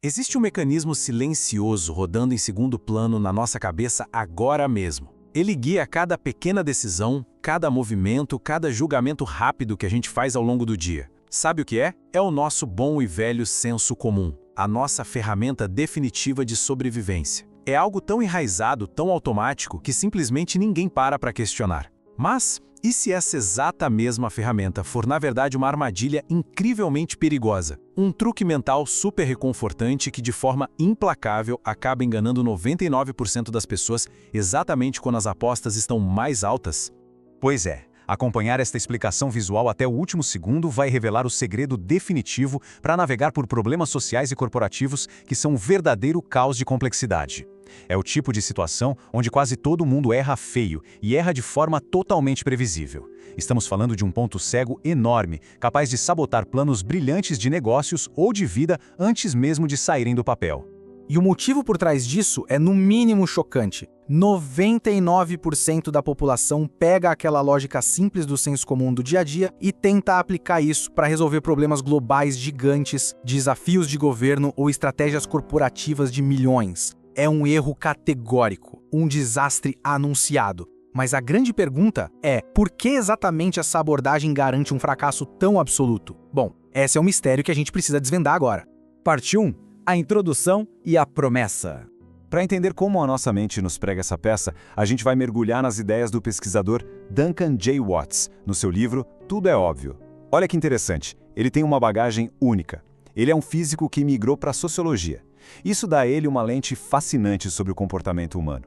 Existe um mecanismo silencioso rodando em segundo plano na nossa cabeça agora mesmo. Ele guia cada pequena decisão, cada movimento, cada julgamento rápido que a gente faz ao longo do dia. Sabe o que é? É o nosso bom e velho senso comum, a nossa ferramenta definitiva de sobrevivência. É algo tão enraizado, tão automático, que simplesmente ninguém para questionar. Mas, e se essa exata mesma ferramenta for na verdade uma armadilha incrivelmente perigosa? Um truque mental super reconfortante que de forma implacável acaba enganando 99% das pessoas exatamente quando as apostas estão mais altas? Pois é, acompanhar esta explicação visual até o último segundo vai revelar o segredo definitivo para navegar por problemas sociais e corporativos que são um verdadeiro caos de complexidade. É o tipo de situação onde quase todo mundo erra feio e erra de forma totalmente previsível. Estamos falando de um ponto cego enorme, capaz de sabotar planos brilhantes de negócios ou de vida antes mesmo de saírem do papel. E o motivo por trás disso é no mínimo chocante. 99% da população pega aquela lógica simples do senso comum do dia a dia e tenta aplicar isso para resolver problemas globais gigantes, desafios de governo ou estratégias corporativas de milhões. É um erro categórico, um desastre anunciado. Mas a grande pergunta é, por que exatamente essa abordagem garante um fracasso tão absoluto? Bom, esse é o mistério que a gente precisa desvendar agora. Parte 1. A introdução e a promessa. Para entender como a nossa mente nos prega essa peça, a gente vai mergulhar nas ideias do pesquisador Duncan J. Watts, no seu livro Tudo é Óbvio. Olha que interessante, ele tem uma bagagem única. Ele é um físico que migrou para a sociologia. Isso dá a ele uma lente fascinante sobre o comportamento humano.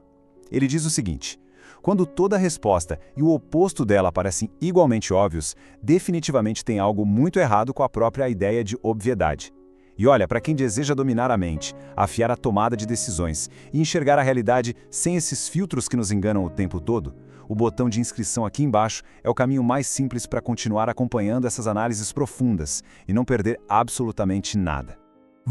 Ele diz o seguinte: quando toda a resposta e o oposto dela parecem igualmente óbvios, definitivamente tem algo muito errado com a própria ideia de obviedade. E olha, para quem deseja dominar a mente, afiar a tomada de decisões e enxergar a realidade sem esses filtros que nos enganam o tempo todo, o botão de inscrição aqui embaixo é o caminho mais simples para continuar acompanhando essas análises profundas e não perder absolutamente nada.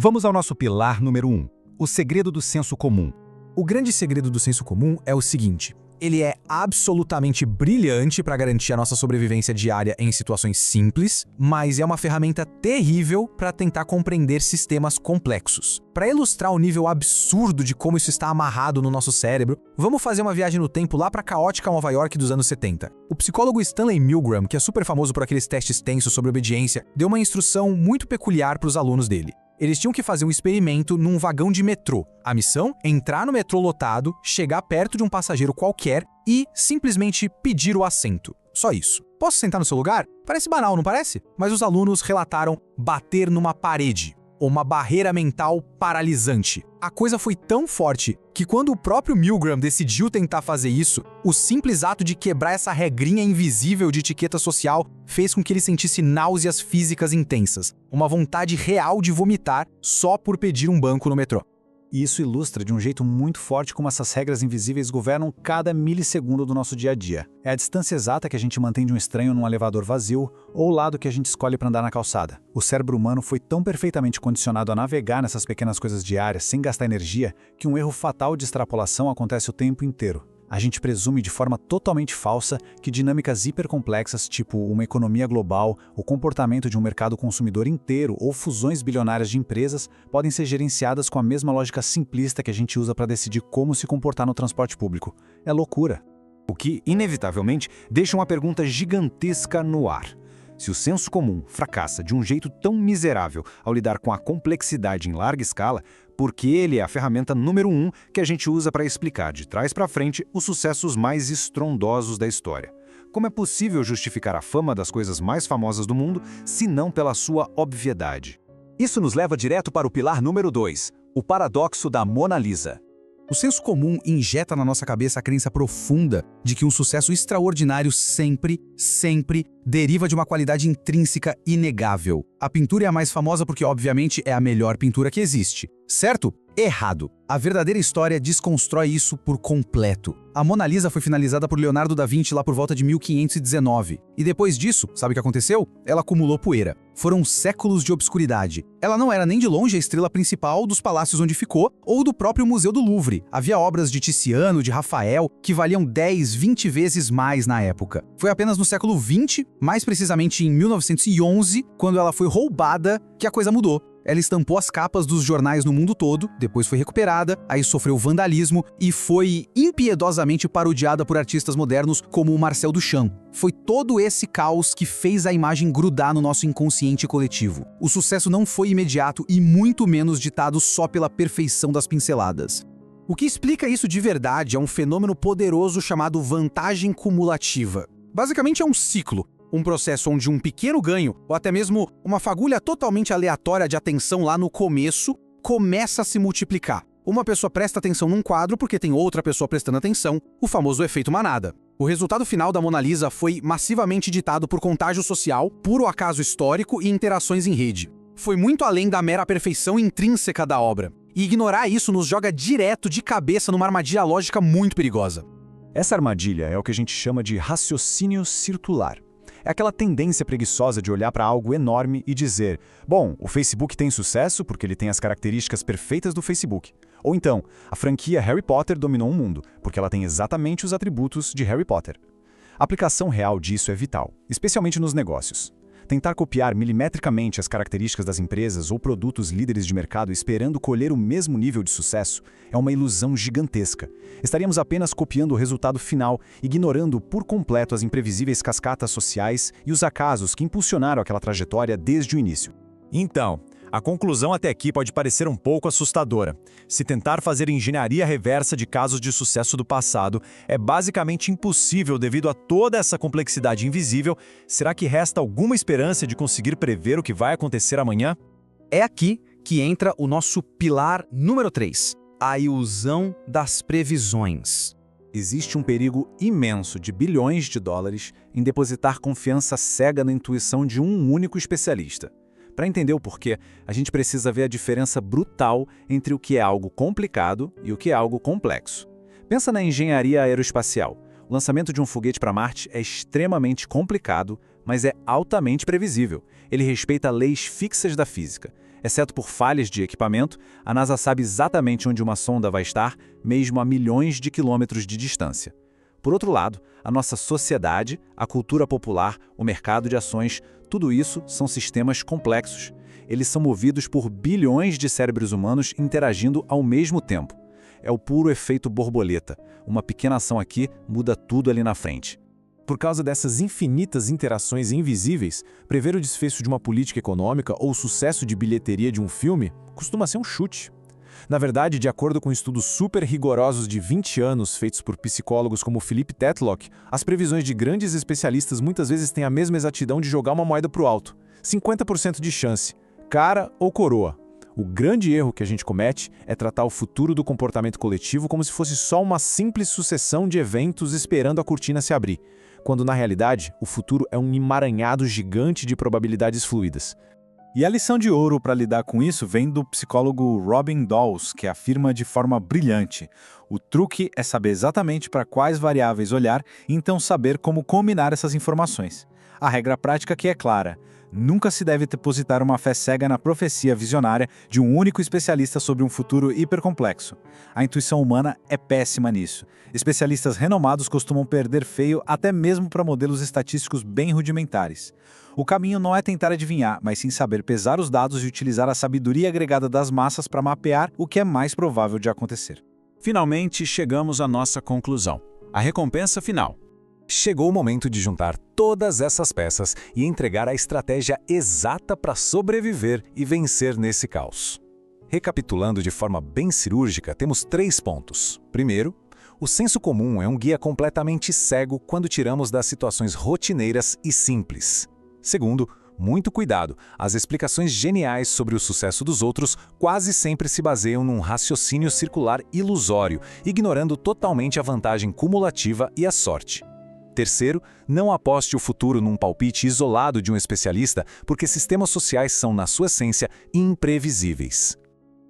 Vamos ao nosso pilar número 1, o segredo do senso comum. O grande segredo do senso comum é o seguinte: ele é absolutamente brilhante para garantir a nossa sobrevivência diária em situações simples, mas é uma ferramenta terrível para tentar compreender sistemas complexos. Para ilustrar o nível absurdo de como isso está amarrado no nosso cérebro, vamos fazer uma viagem no tempo lá para a caótica Nova York dos anos 70. O psicólogo Stanley Milgram, que é super famoso por aqueles testes tensos sobre obediência, deu uma instrução muito peculiar para os alunos dele. Eles tinham que fazer um experimento num vagão de metrô. A missão? Entrar no metrô lotado, chegar perto de um passageiro qualquer e simplesmente pedir o assento. Só isso. Posso sentar no seu lugar? Parece banal, não parece? Mas os alunos relataram bater numa parede, ou uma barreira mental paralisante. A coisa foi tão forte que quando o próprio Milgram decidiu tentar fazer isso, o simples ato de quebrar essa regrinha invisível de etiqueta social fez com que ele sentisse náuseas físicas intensas, uma vontade real de vomitar só por pedir um banco no metrô. E isso ilustra de um jeito muito forte como essas regras invisíveis governam cada milissegundo do nosso dia a dia. É a distância exata que a gente mantém de um estranho num elevador vazio ou o lado que a gente escolhe para andar na calçada. O cérebro humano foi tão perfeitamente condicionado a navegar nessas pequenas coisas diárias sem gastar energia que um erro fatal de extrapolação acontece o tempo inteiro. A gente presume de forma totalmente falsa que dinâmicas hipercomplexas, tipo uma economia global, o comportamento de um mercado consumidor inteiro ou fusões bilionárias de empresas, podem ser gerenciadas com a mesma lógica simplista que a gente usa para decidir como se comportar no transporte público. É loucura. O que, inevitavelmente, deixa uma pergunta gigantesca no ar. Se o senso comum fracassa de um jeito tão miserável ao lidar com a complexidade em larga escala, por que ele é a ferramenta número 1 que a gente usa para explicar de trás para frente os sucessos mais estrondosos da história? Como é possível justificar a fama das coisas mais famosas do mundo, se não pela sua obviedade? Isso nos leva direto para o pilar número 2, o paradoxo da Mona Lisa. O senso comum injeta na nossa cabeça a crença profunda de que um sucesso extraordinário sempre deriva de uma qualidade intrínseca inegável. A pintura é a mais famosa porque, obviamente, é a melhor pintura que existe. Certo? Errado. A verdadeira história desconstrói isso por completo. A Mona Lisa foi finalizada por Leonardo da Vinci lá por volta de 1519. E depois disso, sabe o que aconteceu? Ela acumulou poeira. Foram séculos de obscuridade. Ela não era nem de longe a estrela principal dos palácios onde ficou ou do próprio Museu do Louvre. Havia obras de Tiziano, de Rafael, que valiam 10, 20 vezes mais na época. Foi apenas no século XX, mais precisamente em 1911, quando ela foi roubada, que a coisa mudou. Ela estampou as capas dos jornais no mundo todo, depois foi recuperada, aí sofreu vandalismo e foi impiedosamente parodiada por artistas modernos como o Marcel Duchamp. Foi todo esse caos que fez a imagem grudar no nosso inconsciente coletivo. O sucesso não foi imediato e muito menos ditado só pela perfeição das pinceladas. O que explica isso de verdade é um fenômeno poderoso chamado vantagem cumulativa. Basicamente é um ciclo. Um processo onde um pequeno ganho, ou até mesmo uma fagulha totalmente aleatória de atenção lá no começo, começa a se multiplicar. Uma pessoa presta atenção num quadro porque tem outra pessoa prestando atenção, o famoso efeito manada. O resultado final da Mona Lisa foi massivamente ditado por contágio social, puro acaso histórico e interações em rede. Foi muito além da mera perfeição intrínseca da obra. E ignorar isso nos joga direto de cabeça numa armadilha lógica muito perigosa. Essa armadilha é o que a gente chama de raciocínio circular. É aquela tendência preguiçosa de olhar para algo enorme e dizer: bom, o Facebook tem sucesso porque ele tem as características perfeitas do Facebook. Ou então, a franquia Harry Potter dominou o mundo porque ela tem exatamente os atributos de Harry Potter. A aplicação real disso é vital, especialmente nos negócios. Tentar copiar milimetricamente as características das empresas ou produtos líderes de mercado esperando colher o mesmo nível de sucesso é uma ilusão gigantesca. Estaríamos apenas copiando o resultado final, ignorando por completo as imprevisíveis cascatas sociais e os acasos que impulsionaram aquela trajetória desde o início. Então, a conclusão até aqui pode parecer um pouco assustadora. Se tentar fazer engenharia reversa de casos de sucesso do passado é basicamente impossível devido a toda essa complexidade invisível, será que resta alguma esperança de conseguir prever o que vai acontecer amanhã? É aqui que entra o nosso pilar número 3, a ilusão das previsões. Existe um perigo imenso de bilhões de dólares em depositar confiança cega na intuição de um único especialista. Para entender o porquê, a gente precisa ver a diferença brutal entre o que é algo complicado e o que é algo complexo. Pensa na engenharia aeroespacial. O lançamento de um foguete para Marte é extremamente complicado, mas é altamente previsível. Ele respeita leis fixas da física. Exceto por falhas de equipamento, a NASA sabe exatamente onde uma sonda vai estar, mesmo a milhões de quilômetros de distância. Por outro lado, a nossa sociedade, a cultura popular, o mercado de ações, tudo isso são sistemas complexos. Eles são movidos por bilhões de cérebros humanos interagindo ao mesmo tempo. É o puro efeito borboleta. Uma pequena ação aqui muda tudo ali na frente. Por causa dessas infinitas interações invisíveis, prever o desfecho de uma política econômica ou o sucesso de bilheteria de um filme costuma ser um chute. Na verdade, de acordo com estudos super rigorosos de 20 anos feitos por psicólogos como Philip Tetlock, as previsões de grandes especialistas muitas vezes têm a mesma exatidão de jogar uma moeda para o alto. 50% de chance, cara ou coroa. O grande erro que a gente comete é tratar o futuro do comportamento coletivo como se fosse só uma simples sucessão de eventos esperando a cortina se abrir, quando na realidade o futuro é um emaranhado gigante de probabilidades fluidas. E a lição de ouro para lidar com isso vem do psicólogo Robin Dawes, que afirma de forma brilhante: o truque é saber exatamente para quais variáveis olhar e então saber como combinar essas informações. A regra prática aqui é clara: nunca se deve depositar uma fé cega na profecia visionária de um único especialista sobre um futuro hipercomplexo. A intuição humana é péssima nisso. Especialistas renomados costumam perder feio até mesmo para modelos estatísticos bem rudimentares. O caminho não é tentar adivinhar, mas sim saber pesar os dados e utilizar a sabedoria agregada das massas para mapear o que é mais provável de acontecer. Finalmente, chegamos à nossa conclusão. A recompensa final. Chegou o momento de juntar todas essas peças e entregar a estratégia exata para sobreviver e vencer nesse caos. Recapitulando de forma bem cirúrgica, temos 3 pontos. Primeiro, o senso comum é um guia completamente cego quando tiramos das situações rotineiras e simples. Segundo, muito cuidado, as explicações geniais sobre o sucesso dos outros quase sempre se baseiam num raciocínio circular ilusório, ignorando totalmente a vantagem cumulativa e a sorte. Terceiro, não aposte o futuro num palpite isolado de um especialista, porque sistemas sociais são, na sua essência, imprevisíveis.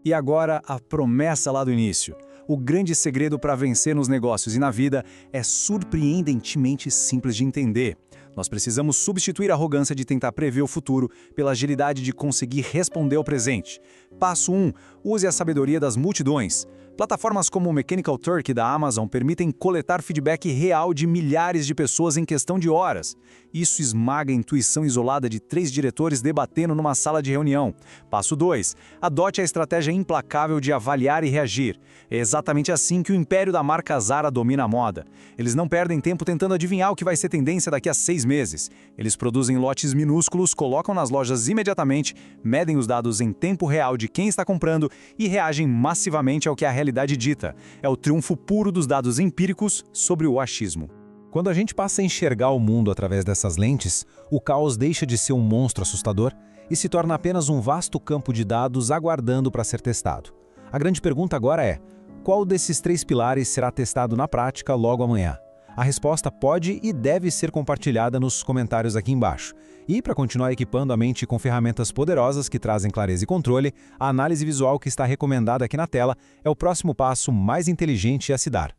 E agora, a promessa lá do início. O grande segredo para vencer nos negócios e na vida é surpreendentemente simples de entender. Nós precisamos substituir a arrogância de tentar prever o futuro pela agilidade de conseguir responder ao presente. Passo 1. Use a sabedoria das multidões. Plataformas como o Mechanical Turk da Amazon permitem coletar feedback real de milhares de pessoas em questão de horas. Isso esmaga a intuição isolada de 3 diretores debatendo numa sala de reunião. Passo 2. Adote a estratégia implacável de avaliar e reagir. É exatamente assim que o império da marca Zara domina a moda. Eles não perdem tempo tentando adivinhar o que vai ser tendência daqui a 6 meses. Eles produzem lotes minúsculos, colocam nas lojas imediatamente, medem os dados em tempo real de quem está comprando e reagem massivamente ao que a realidade dita. É o triunfo puro dos dados empíricos sobre o achismo. Quando a gente passa a enxergar o mundo através dessas lentes, o caos deixa de ser um monstro assustador e se torna apenas um vasto campo de dados aguardando para ser testado. A grande pergunta agora é: qual desses 3 pilares será testado na prática logo amanhã? A resposta pode e deve ser compartilhada nos comentários aqui embaixo. E para continuar equipando a mente com ferramentas poderosas que trazem clareza e controle, a análise visual que está recomendada aqui na tela é o próximo passo mais inteligente a se dar.